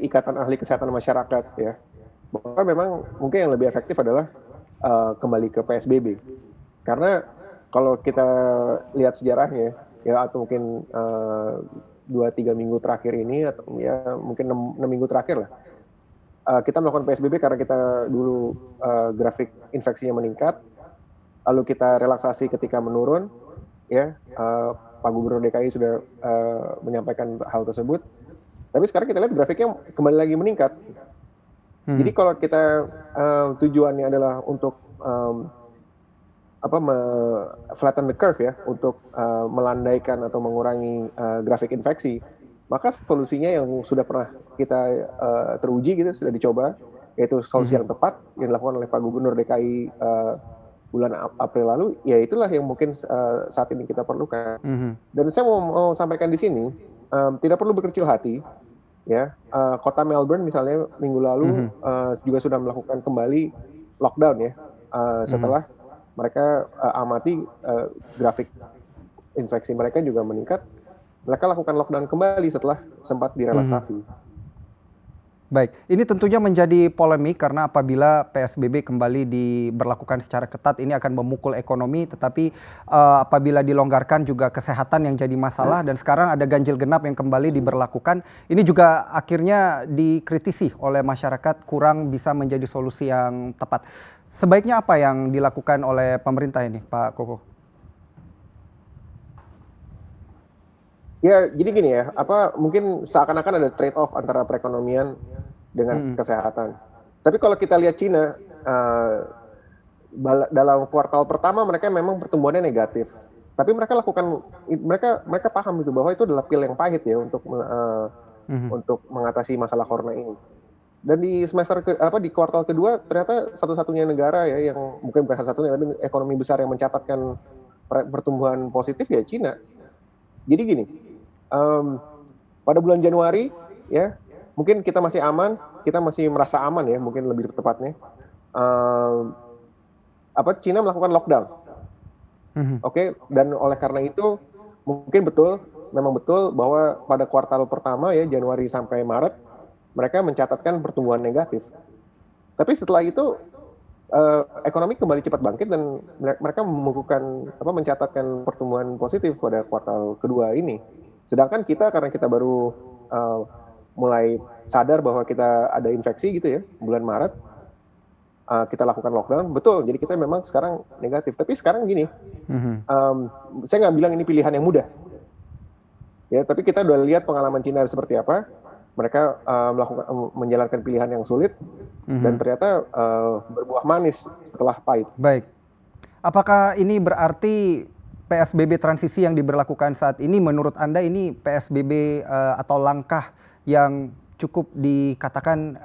Ikatan Ahli Kesehatan Masyarakat ya, bahwa memang mungkin yang lebih efektif adalah kembali ke PSBB. Karena kalau kita lihat sejarahnya ya, atau mungkin 2-3 minggu terakhir ini, atau ya mungkin 6 minggu terakhir lah, kita melakukan PSBB karena kita dulu grafik infeksinya meningkat, lalu kita relaksasi ketika menurun, ya Pak Gubernur DKI sudah menyampaikan hal tersebut. Tapi sekarang kita lihat grafiknya kembali lagi meningkat. Jadi kalau kita tujuannya adalah untuk flatten the curve ya, untuk melandaikan atau mengurangi grafik infeksi, maka solusinya yang sudah pernah kita teruji gitu, sudah dicoba, yaitu solusi yang tepat yang dilakukan oleh Pak Gubernur DKI bulan April lalu, ya itulah yang mungkin saat ini kita perlukan. Dan saya mau sampaikan di sini, tidak perlu berkecil hati. Ya, kota Melbourne misalnya minggu lalu juga sudah melakukan kembali lockdown ya, setelah mereka amati grafik infeksi mereka juga meningkat, mereka lakukan lockdown kembali setelah sempat direlaksasi. Baik, ini tentunya menjadi polemik karena apabila PSBB kembali diberlakukan secara ketat ini akan memukul ekonomi, tetapi apabila dilonggarkan juga kesehatan yang jadi masalah, dan sekarang ada ganjil genap yang kembali diberlakukan. Ini juga akhirnya dikritisi oleh masyarakat kurang bisa menjadi solusi yang tepat. Sebaiknya apa yang dilakukan oleh pemerintah ini, Pak Koko? Ya, jadi gini ya, mungkin seakan-akan ada trade off antara perekonomian dengan kesehatan. Tapi kalau kita lihat Cina, dalam kuartal pertama mereka memang pertumbuhannya negatif. Tapi mereka paham itu bahwa itu adalah pil yang pahit ya untuk mengatasi masalah corona ini. Dan di di kuartal kedua ternyata satu-satunya negara ya yang mungkin bukan satu-satunya, tapi ekonomi besar yang mencatatkan pertumbuhan positif ya Cina. Jadi gini, pada bulan Januari ya mungkin kita masih aman, kita masih merasa aman ya mungkin lebih tepatnya. Cina melakukan lockdown, oke, dan oleh karena itu mungkin memang betul bahwa pada kuartal pertama ya Januari sampai Maret mereka mencatatkan pertumbuhan negatif. Tapi setelah itu ekonomi kembali cepat bangkit dan mereka mencatatkan pertumbuhan positif pada kuartal kedua ini. Sedangkan kita, karena kita baru mulai sadar bahwa kita ada infeksi gitu ya, bulan Maret, kita lakukan lockdown, betul, jadi kita memang sekarang negatif. Tapi sekarang gini, saya nggak bilang ini pilihan yang mudah, ya, tapi kita udah lihat pengalaman Cina seperti apa, mereka menjalankan pilihan yang sulit, dan ternyata berbuah manis setelah pahit. Baik, apakah ini berarti PSBB transisi yang diberlakukan saat ini menurut Anda ini PSBB atau langkah yang cukup dikatakan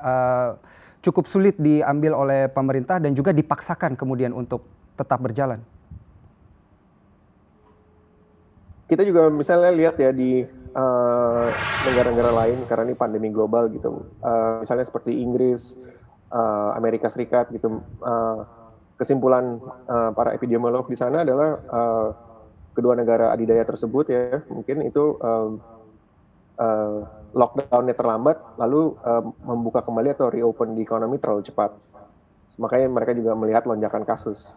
cukup sulit diambil oleh pemerintah dan juga dipaksakan kemudian untuk tetap berjalan? Kita juga misalnya lihat ya di negara-negara lain, karena ini pandemi global gitu, misalnya seperti Inggris, Amerika Serikat gitu, kesimpulan para epidemiolog di sana adalah kedua negara adidaya tersebut ya mungkin itu lockdown-nya terlambat, lalu membuka kembali atau reopen di ekonomi terlalu cepat. Makanya mereka juga melihat lonjakan kasus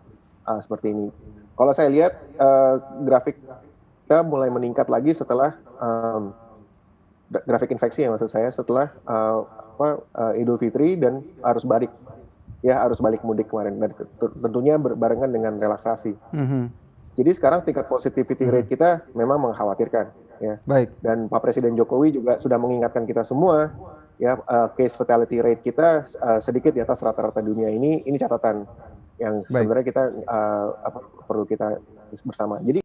seperti ini. Kalau saya lihat grafik kita mulai meningkat lagi setelah grafik infeksi ya maksud saya, setelah Idul Fitri dan arus balik mudik kemarin, dan tentunya berbarengan dengan relaksasi. Jadi sekarang tingkat positivity rate kita memang mengkhawatirkan ya. Baik. Dan Pak Presiden Jokowi juga sudah mengingatkan kita semua ya, case fatality rate kita sedikit di atas rata-rata dunia ini catatan yang sebenarnya kita perlu kita bersama. Jadi